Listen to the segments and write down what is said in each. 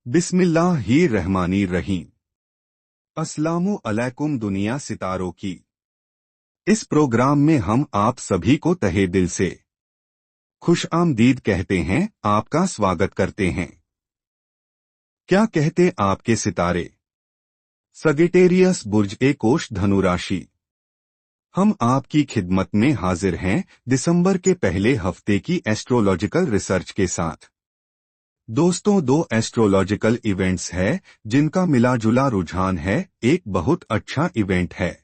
बिस्मिल्लाहिर्रहमानिर्रहीम। अस्सलामु अलैकुम दुनिया सितारों की। इस प्रोग्राम में हम आप सभी को तहे दिल से खुशामदीद कहते हैं, आपका स्वागत करते हैं। क्या कहते आपके सितारे? सगिटेरियस बुर्ज ए कोष धनु राशि। हम आपकी खिदमत में हाजिर हैं दिसंबर के पहले हफ्ते की एस्ट्रोलॉजिकल रिसर्च के साथ। दोस्तों, दो एस्ट्रोलॉजिकल इवेंट्स है जिनका मिला जुला रुझान है। एक बहुत अच्छा इवेंट है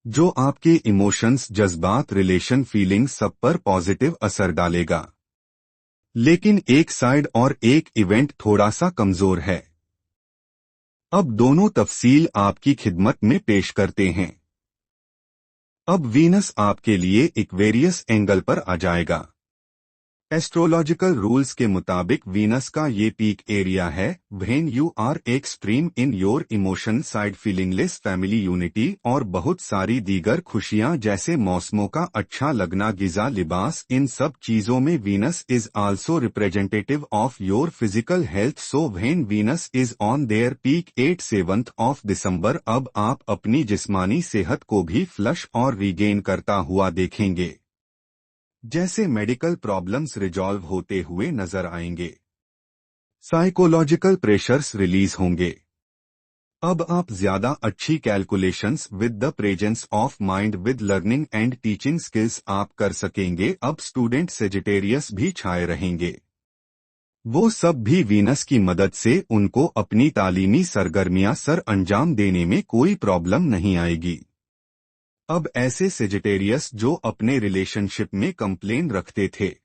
जो आपके इमोशंस, जज्बात, रिलेशन, फीलिंग सब पर पॉजिटिव असर डालेगा। लेकिन एक साइड और एक इवेंट थोड़ा सा कमजोर है। अब दोनों तफसील आपकी खिदमत में पेश करते हैं। अब वीनस आपके लिए इक्वेरियस एंगल पर आ जाएगा। एस्ट्रोलॉजिकल रूल्स के मुताबिक वीनस का ये पीक एरिया है when you are extreme in your emotion side, feelingless, family unity और बहुत सारी दीगर खुशियां जैसे मौसमों का अच्छा लगना, गिजा, लिबास, इन सब चीजों में Venus is also representative of your physical health. So when Venus is on their peak 8-7 of December, अब आप अपनी जिस्मानी सेहत को भी फ्लश और रीगेन करता हुआ देखेंगे। जैसे मेडिकल प्रॉब्लम्स रिजॉल्व होते हुए नजर आएंगे, साइकोलॉजिकल प्रेशर्स रिलीज होंगे। अब आप ज्यादा अच्छी calculations with the presence of mind with learning and teaching skills आप कर सकेंगे। अब स्टूडेंट सेजिटेरियस भी छाए रहेंगे। वो सब भी वीनस की मदद से उनको अपनी तालीमी सरगर्मियां सर अंजाम देने में कोई प्रॉब्लम नहीं आएगी। अब ऐसे सेजिटेरियस जो अपने रिलेशनशिप में कंप्लेन रखते थे,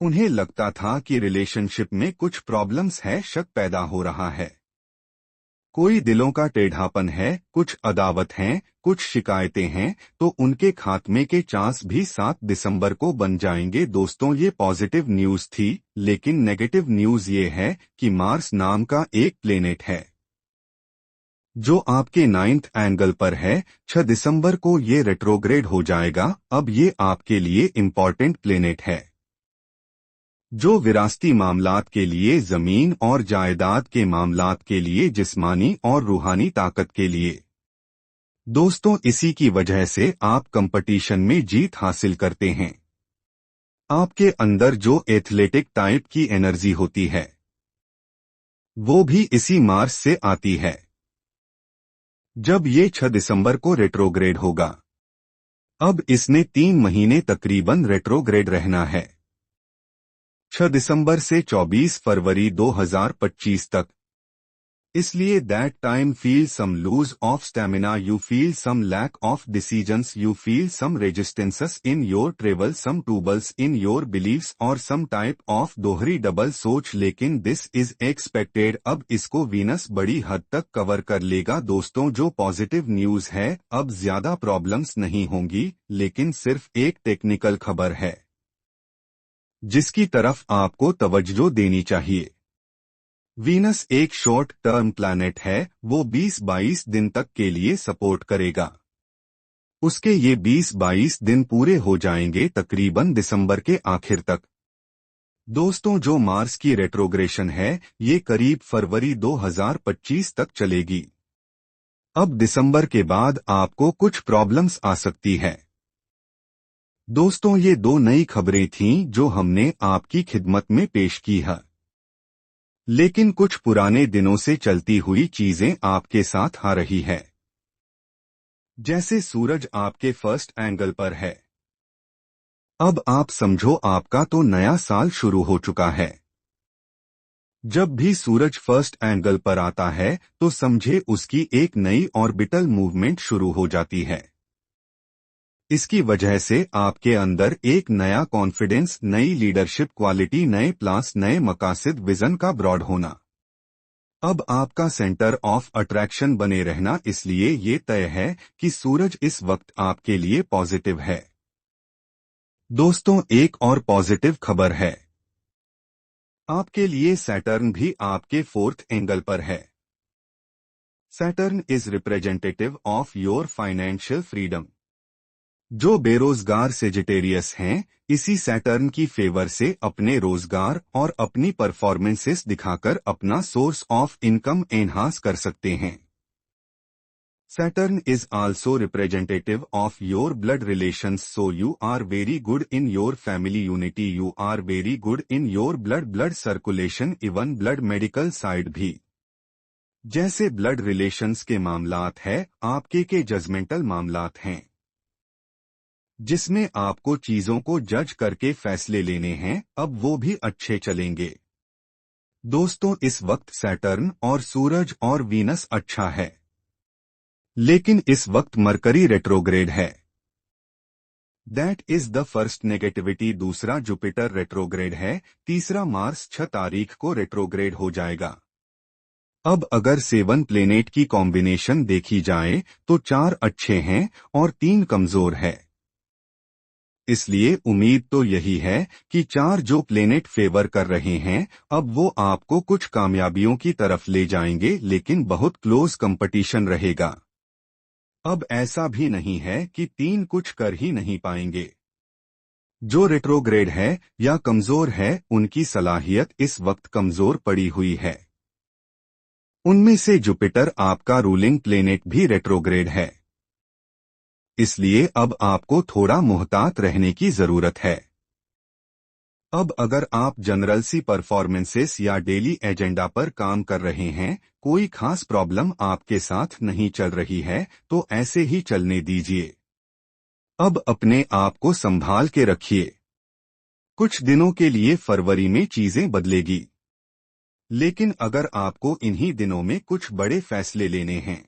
उन्हें लगता था कि रिलेशनशिप में कुछ प्रॉब्लम्स है, शक पैदा हो रहा है, कोई दिलों का टेढ़ापन है, कुछ अदावत हैं, कुछ शिकायतें हैं, तो उनके खात्मे के चांस भी 7 दिसंबर को बन जाएंगे। दोस्तों, ये पॉजिटिव न्यूज थी, लेकिन नेगेटिव न्यूज ये है कि मार्स नाम का एक प्लेनेट है जो आपके 9th एंगल पर है। 6 दिसंबर को ये रेट्रोग्रेड हो जाएगा। अब ये आपके लिए इम्पॉर्टेंट प्लेनेट है जो विरासती मामलात के लिए, जमीन और जायदाद के मामलात के लिए, जिस्मानी और रूहानी ताकत के लिए। दोस्तों, इसी की वजह से आप कंपटीशन में जीत हासिल करते हैं। आपके अंदर जो एथलेटिक टाइप की एनर्जी होती है वो भी इसी मार्स से आती है। जब ये 6 दिसंबर को रेट्रोग्रेड होगा, अब इसने 3 महीने तकरीबन रेट्रोग्रेड रहना है, 6 दिसंबर से 24 फरवरी 2025 तक। इसलिए that time feel some lose of stamina, you feel some lack of decisions, you feel some resistances in your travel, some troubles in your believes और सम टाइप ऑफ दोहरी डबल सोच। लेकिन दिस इज एक्सपेक्टेड। अब इसको Venus बड़ी हद तक cover कर लेगा। दोस्तों, जो पॉजिटिव न्यूज है, अब ज्यादा प्रॉब्लम्स नहीं होंगी, लेकिन सिर्फ एक टेक्निकल खबर है जिसकी तरफ आपको तवज्जो देनी चाहिए। वीनस एक शॉर्ट टर्म प्लैनेट है, वो 20-22 दिन तक के लिए सपोर्ट करेगा। उसके ये 20-22 दिन पूरे हो जाएंगे तकरीबन दिसंबर के आखिर तक। दोस्तों, जो मार्स की रेट्रोग्रेशन है, ये करीब फरवरी 2025 तक चलेगी। अब दिसंबर के बाद आपको कुछ प्रॉब्लम्स आ सकती है। दोस्तों, ये दो नई खबरें थीं जो हमने आपकी खिदमत में पेश की है, लेकिन कुछ पुराने दिनों से चलती हुई चीजें आपके साथ आ रही है। जैसे सूरज आपके फर्स्ट एंगल पर है। अब आप समझो आपका तो नया साल शुरू हो चुका है। जब भी सूरज फर्स्ट एंगल पर आता है तो समझे उसकी एक नई ऑर्बिटल मूवमेंट शुरू हो जाती है। इसकी वजह से आपके अंदर एक नया कॉन्फिडेंस, नई लीडरशिप क्वालिटी, नए प्लान्स, नए मकासद, विजन का ब्रॉड होना। अब आपका सेंटर ऑफ अट्रैक्शन बने रहना। इसलिए ये तय है कि सूरज इस वक्त आपके लिए पॉजिटिव है। दोस्तों, एक और पॉजिटिव खबर है। आपके लिए सैटर्न भी आपके 4th एंगल पर है। Saturn is representative of your financial freedom. जो बेरोजगार सेजिटेरियस हैं, इसी सैटर्न की फेवर से अपने रोजगार और अपनी परफॉर्मेंसेस दिखाकर अपना सोर्स ऑफ इनकम एनहांस कर सकते हैं। Saturn is also representative of your blood relations, so you are very good in your family unity, you are very good in your blood circulation, even blood medical side भी। जैसे blood relations के मामलात है, आपके के judgemental मामलात हैं, जिसमें आपको चीजों को जज करके फैसले लेने हैं, अब वो भी अच्छे चलेंगे। दोस्तों, इस वक्त सैटर्न और सूरज और वीनस अच्छा है, लेकिन इस वक्त मरकरी रेट्रोग्रेड है। That is the first negativity. दूसरा जुपिटर रेट्रोग्रेड है। तीसरा मार्स 6 तारीख को रेट्रोग्रेड हो जाएगा। अब अगर 7 प्लेनेट की कॉम्बिनेशन देखी जाए तो 4 अच्छे हैं और 3 कमजोर है। इसलिए उम्मीद तो यही है कि 4 जो प्लेनेट फेवर कर रहे हैं, अब वो आपको कुछ कामयाबियों की तरफ ले जाएंगे, लेकिन बहुत क्लोज कंपटीशन रहेगा। अब ऐसा भी नहीं है कि 3 कुछ कर ही नहीं पाएंगे। जो रेट्रोग्रेड है या कमजोर है, उनकी सलाहियत इस वक्त कमजोर पड़ी हुई है। उनमें से जुपिटर आपका रूलिंग प्लेनेट भी रेट्रोग्रेड है। इसलिए अब आपको थोड़ा मुहतात रहने की जरूरत है। अब अगर आप जनरल सी परफॉर्मेंसेस या डेली एजेंडा पर काम कर रहे हैं, कोई खास प्रॉब्लम आपके साथ नहीं चल रही है, तो ऐसे ही चलने दीजिए। अब अपने आप को संभाल के रखिए। कुछ दिनों के लिए फरवरी में चीजें बदलेगी, लेकिन अगर आपको इन्हीं दिनों में कुछ बड़े फैसले लेने हैं,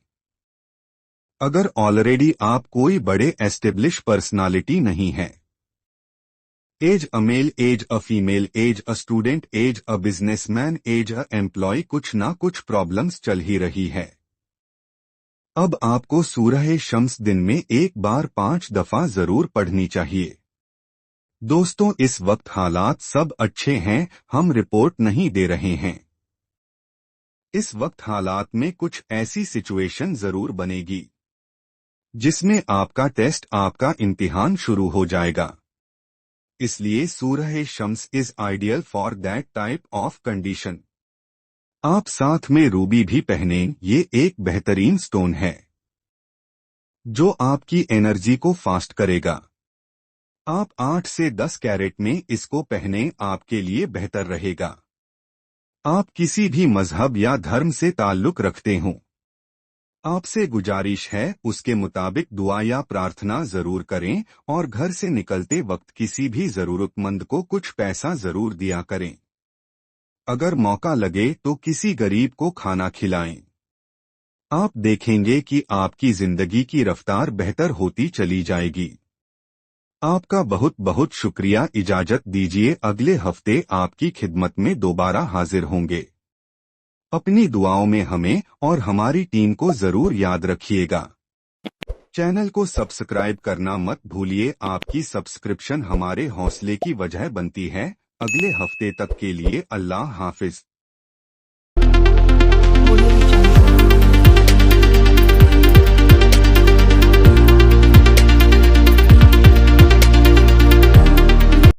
अगर ऑलरेडी आप कोई बड़े एस्टेब्लिश पर्सनालिटी नहीं हैं, as a male, as a female, as a student, as a businessman, as a employ, कुछ ना कुछ प्रॉब्लम्स चल ही रही है। अब आपको सूरह शम्स दिन में एक बार 5 दफा जरूर पढ़नी चाहिए। दोस्तों, इस वक्त हालात सब अच्छे हैं, हम रिपोर्ट नहीं दे रहे हैं। इस वक्त हालात में कुछ ऐसी सिचुएशन जरूर बनेगी जिसमें आपका टेस्ट, आपका इम्तिहान शुरू हो जाएगा। इसलिए सूरह Shams is ideal for that type of condition. आप साथ में रूबी भी पहने, ये एक बेहतरीन स्टोन है जो आपकी एनर्जी को फास्ट करेगा। आप 8 से 10 कैरेट में इसको पहने, आपके लिए बेहतर रहेगा। आप किसी भी मजहब या धर्म से ताल्लुक रखते हों, आपसे गुजारिश है उसके मुताबिक दुआ या प्रार्थना जरूर करें और घर से निकलते वक्त किसी भी जरूरतमंद को कुछ पैसा जरूर दिया करें। अगर मौका लगे तो किसी गरीब को खाना खिलाएं। आप देखेंगे कि आपकी जिंदगी की रफ्तार बेहतर होती चली जाएगी। आपका बहुत बहुत शुक्रिया। इजाजत दीजिए, अगले हफ्ते आपकी खिदमत में दोबारा हाजिर होंगे। अपनी दुआओं में हमें और हमारी टीम को जरूर याद रखिएगा। चैनल को सब्सक्राइब करना मत भूलिए, आपकी सब्सक्रिप्शन हमारे हौसले की वजह बनती है। अगले हफ्ते तक के लिए अल्लाह हाफिज।